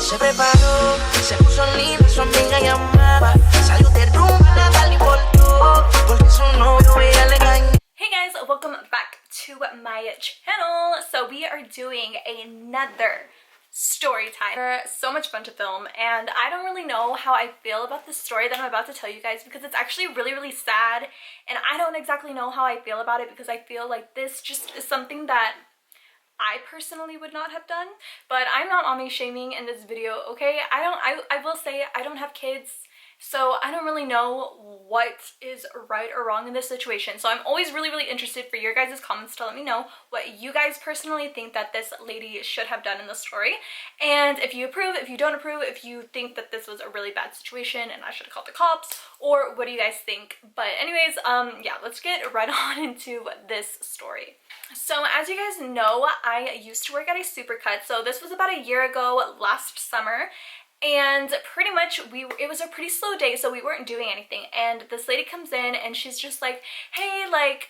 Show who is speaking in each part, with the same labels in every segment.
Speaker 1: Se preparó, se puso linda, su amiga llamaba. Salió de rumba, nada le importó, porque su novio ella le engañó.
Speaker 2: Hey guys, welcome back to my channel. So we are doing another story time. They're so much fun to film, and I don't really know how I feel about this story that I'm about to tell you guys because it's actually really sad, and I don't exactly know how I feel about it because I feel like this just is something that I personally would not have done. But I'm not mommy shaming in this video, okay? I will say I don't have kids, so I don't really know what is right or wrong in this situation. So I'm always really interested for your guys' comments to let me know what you guys personally think that this lady should have done in the story. And if you approve, if you don't approve, if you think that this was a really bad situation and I should have called the cops, or what do you guys think? But anyways, yeah, let's get right on into this story. So as you guys know, I used to work at a supercut. So this was about a year ago, last summer. And pretty much it was a pretty slow day, so we weren't doing anything. And this lady comes in and she's just like, hey, like,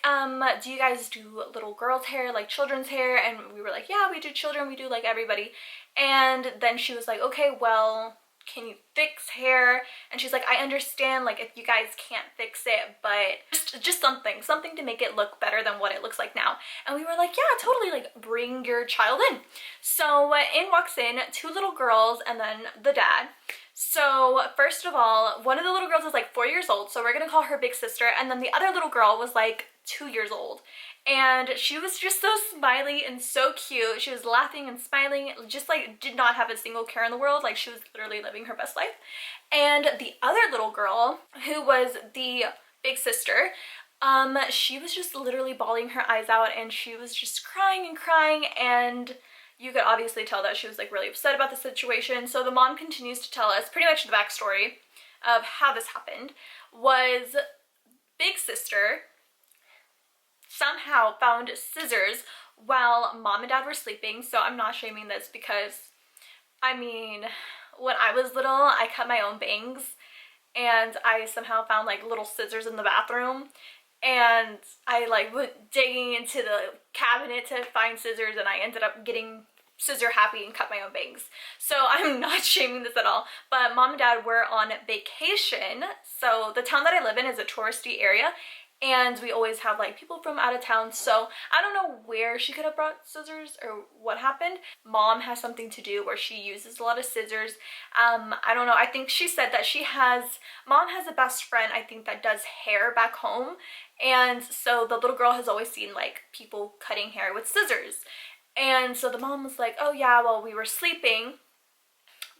Speaker 2: do you guys do little girls' hair, like children's hair? And we were like, yeah, we do children, we do like everybody. And then she was like, okay, well, can you fix hair? And she's like, I understand, like, if you guys can't fix it, but just something to make it look better than what it looks like now. And we were like, yeah, totally, like, bring your child in. So in walks in two little girls and then the dad. So first of all, one of the little girls is like 4 years old, so we're gonna call her big sister, and then the other little girl was like 2 years old. And she was just so smiley and so cute. She was laughing and smiling, just like did not have a single care in the world. Like she was literally living her best life. And the other little girl, who was the big sister, she was just literally bawling her eyes out, and she was just crying, and you could obviously tell that she was like really upset about the situation. So the mom continues to tell us pretty much the backstory of how this happened. Was big sister somehow found scissors while mom and dad were sleeping. So I'm not shaming this because, I mean, when I was little, I cut my own bangs, and I somehow found like little scissors in the bathroom, and I like went digging into the cabinet to find scissors, and I ended up getting scissor happy and cut my own bangs. So I'm not shaming this at all, but mom and dad were on vacation. So the town that I live in is a touristy area, and we always have like people from out of town. So I don't know where she could have brought scissors or what happened. Mom has something to do where she uses a lot of scissors. I don't know. I think she said that mom has a best friend, I think, that does hair back home. And so the little girl has always seen like people cutting hair with scissors. And so the mom was like, oh yeah, well, we were sleeping.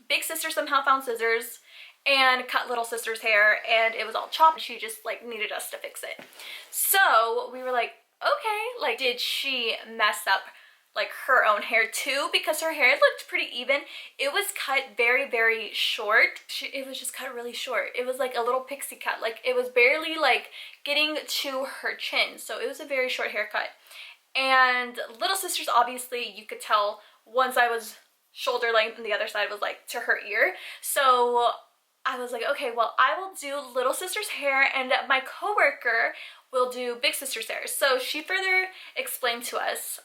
Speaker 2: Big sister somehow found scissors and cut little sister's hair, and it was all chopped. She just like needed us to fix it. So we were like, okay, like, did she mess up like her own hair too? Because her hair looked pretty even. It was cut very short. It was just cut really short. It was like a little pixie cut. Like it was barely like getting to her chin. So it was a very short haircut. And little sister's, obviously you could tell one side was shoulder length and the other side was like to her ear. So I was like, okay, well, I will do little sister's hair and my coworker will do big sister's hair. So she further explained to us,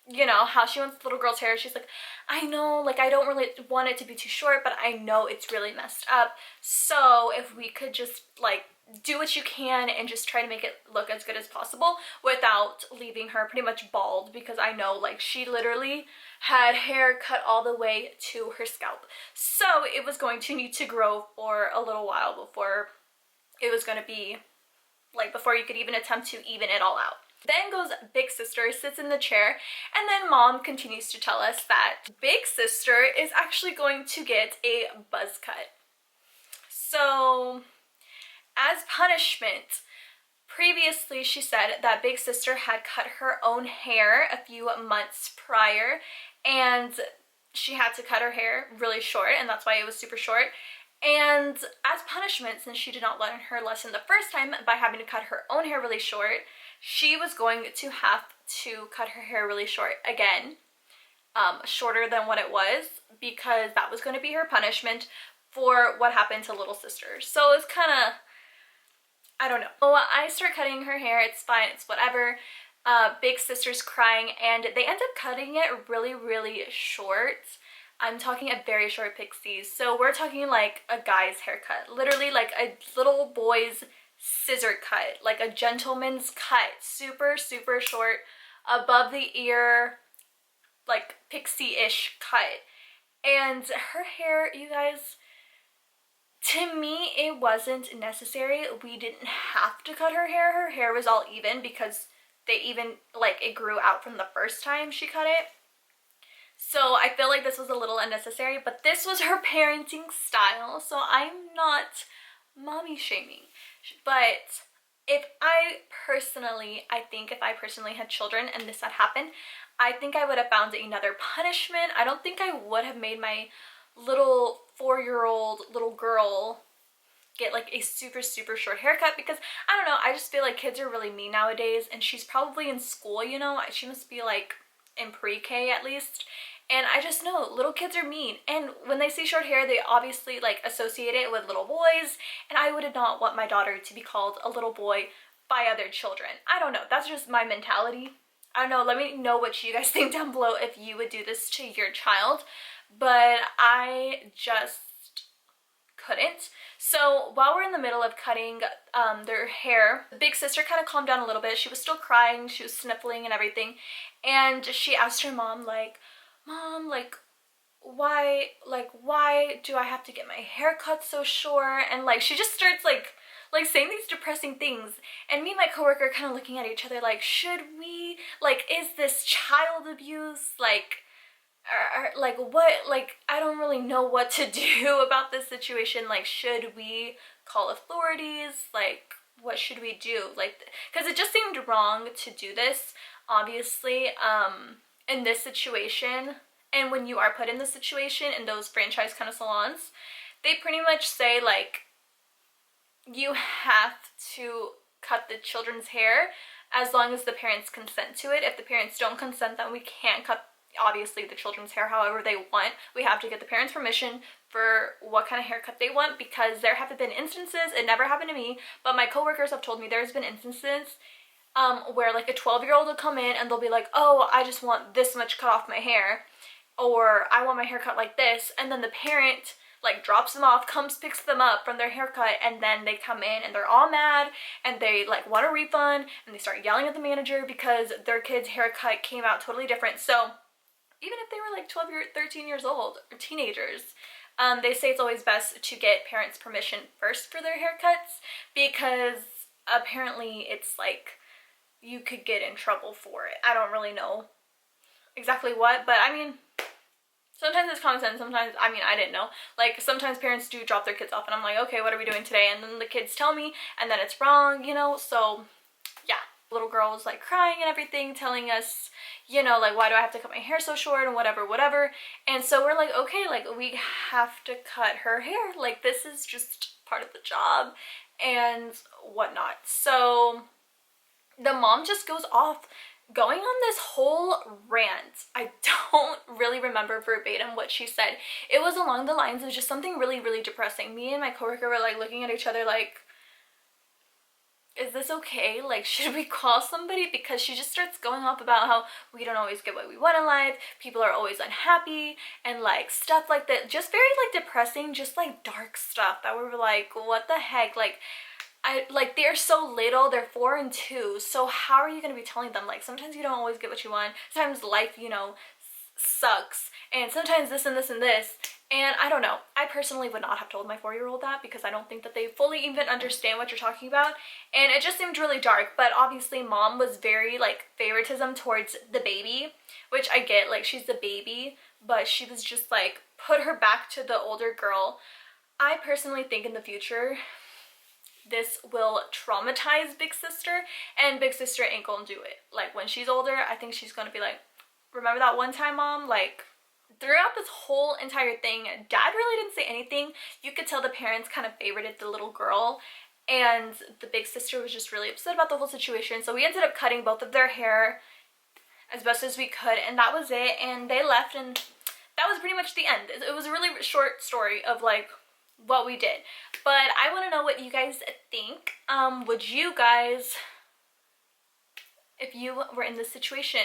Speaker 2: you know, how she wants the little girl's hair. She's like, I know, like, I don't really want it to be too short, but I know it's really messed up. So if we could just like do what you can and just try to make it look as good as possible without leaving her pretty much bald, because I know like she literally had hair cut all the way to her scalp. So it was going to need to grow for a little while before it was going to be like, before you could even attempt to even it all out. Then goes big sister, sits in the chair, and then mom continues to tell us that big sister is actually going to get a buzz cut. So as punishment, previously she said that big sister had cut her own hair a few months prior, and she had to cut her hair really short, and that's why it was super short. And as punishment, since she did not learn her lesson the first time by having to cut her own hair really short, she was going to have to cut her hair really short again, shorter than what it was, because that was going to be her punishment for what happened to little sister. So it's kind of, I don't know. So I start cutting her hair. It's fine. It's whatever. Big sister's crying, and they end up cutting it really short. I'm talking a very short pixie. So we're talking like a guy's haircut. Literally like a little boy's scissor cut. Like a gentleman's cut. Super, super short. Above the ear. Like pixie-ish cut. And her hair, you guys, to me, it wasn't necessary. We didn't have to cut her hair. Her hair was all even because it grew out from the first time she cut it. So I feel like this was a little unnecessary, but this was her parenting style, so I'm not mommy shaming. But I think if I personally had children and this had happened, I think I would have found another punishment. I don't think I would have made my little 4-year-old little girl get like a super, super short haircut, because I don't know, I just feel like kids are really mean nowadays, and she's probably in school, you know, she must be like in pre-K at least, and I just know little kids are mean, and when they see short hair they obviously like associate it with little boys, and I would not want my daughter to be called a little boy by other children. I don't know, that's just my mentality. I don't know, let me know what you guys think down below if you would do this to your child, but I just couldn't. So while we're in the middle of cutting their hair, the big sister kind of calmed down a little bit. She was still crying, she was sniffling and everything, and she asked her mom, like, Mom, like, why do I have to get my hair cut so short? And like she just starts like saying these depressing things, and me and my coworker kind of looking at each other like, should we, like, is this child abuse, like, like what, like I don't really know what to do about this situation. Like, should we call authorities? Like, what should we do? Like, because it just seemed wrong to do this, obviously, in this situation. And when you are put in this situation in those franchise kind of salons, they pretty much say like you have to cut the children's hair as long as the parents consent to it. If the parents don't consent, then we can't cut, obviously, the children's hair however they want. We have to get the parents' permission for what kind of haircut they want, because there have been instances, it never happened to me, but my coworkers have told me there's been instances where like a 12-year-old will come in and they'll be like, oh, I just want this much cut off my hair, or I want my hair cut like this, and then the parent like drops them off, comes, picks them up from their haircut, and then they come in and they're all mad and they like want a refund, and they start yelling at the manager because their kid's haircut came out totally different. So even if they were like 12 or 13 years old or teenagers, they say it's always best to get parents' permission first for their haircuts, because apparently it's like you could get in trouble for it. I don't really know exactly what, but I mean, sometimes it's common sense, sometimes, I mean, I didn't know. Like, sometimes parents do drop their kids off and I'm like, okay, what are we doing today? And then the kids tell me, and then it's wrong, you know? So, yeah. Little girl was like crying and everything, telling us, you know, like, why do I have to cut my hair so short and whatever, whatever. And so we're like, okay, like, we have to cut her hair. Like, this is just part of the job and whatnot. So the mom just goes off going on this whole rant. I don't really remember verbatim what she said. It was along the lines of just something really, really depressing. Me and my coworker were like looking at each other like, is this okay? Like, should we call somebody? Because she just starts going off about how we don't always get what we want in life, people are always unhappy, and like stuff like that. Just very like depressing, just like dark stuff that we were like, what the heck? Like, they're so little, they're 4 and 2, so how are you going to be telling them, like, sometimes you don't always get what you want, sometimes life, you know, sucks, and sometimes this and this and this, and I don't know. I personally would not have told my 4-year-old that, because I don't think that they fully even understand what you're talking about, and it just seemed really dark. But obviously mom was very, like, favoritism towards the baby, which I get, like, she's the baby, but she was just, like, put her back to the older girl. I personally think in the future this will traumatize big sister, and big sister ain't gonna do it. Like, when she's older, I think she's gonna be like, remember that one time, Mom? Like, throughout this whole entire thing, Dad really didn't say anything. You could tell the parents kind of favorited the little girl, and the big sister was just really upset about the whole situation. So we ended up cutting both of their hair as best as we could, and that was it. And they left, and that was pretty much the end. It was a really short story of like what we did, but I want to know what you guys think. Would you guys, if you were in this situation,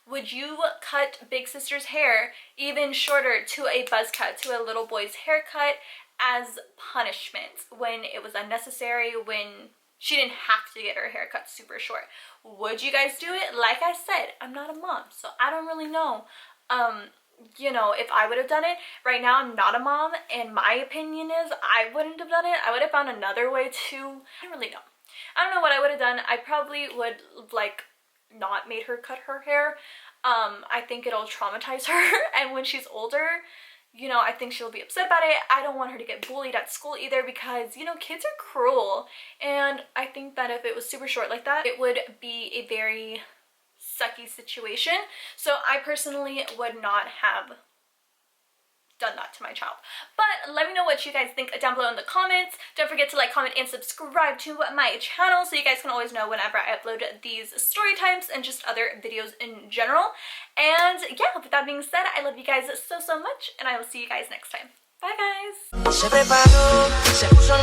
Speaker 2: Would you cut big sister's hair even shorter to a buzz cut, to a little boy's haircut, as punishment when it was unnecessary, when she didn't have to get her hair cut super short? Would you guys do it? Like I said, I'm not a mom, so I don't really know. You know, if I would have done it. Right now, I'm not a mom, and my opinion is I wouldn't have done it. I would have found another way to, I really don't. I don't know what I would have done. I probably would, like, not made her cut her hair. I think it'll traumatize her, and when she's older, you know, I think she'll be upset about it. I don't want her to get bullied at school either, because, you know, kids are cruel, and I think that if it was super short like that, it would be a very sucky situation. So I personally would not have done that to my child. But let me know what you guys think down below in the comments. Don't forget to like, comment, and subscribe to my channel so you guys can always know whenever I upload these story times and just other videos in general. And yeah, with that being said, I love you guys so much, and I will see you guys next time. Bye guys!
Speaker 1: Se preparó, se puso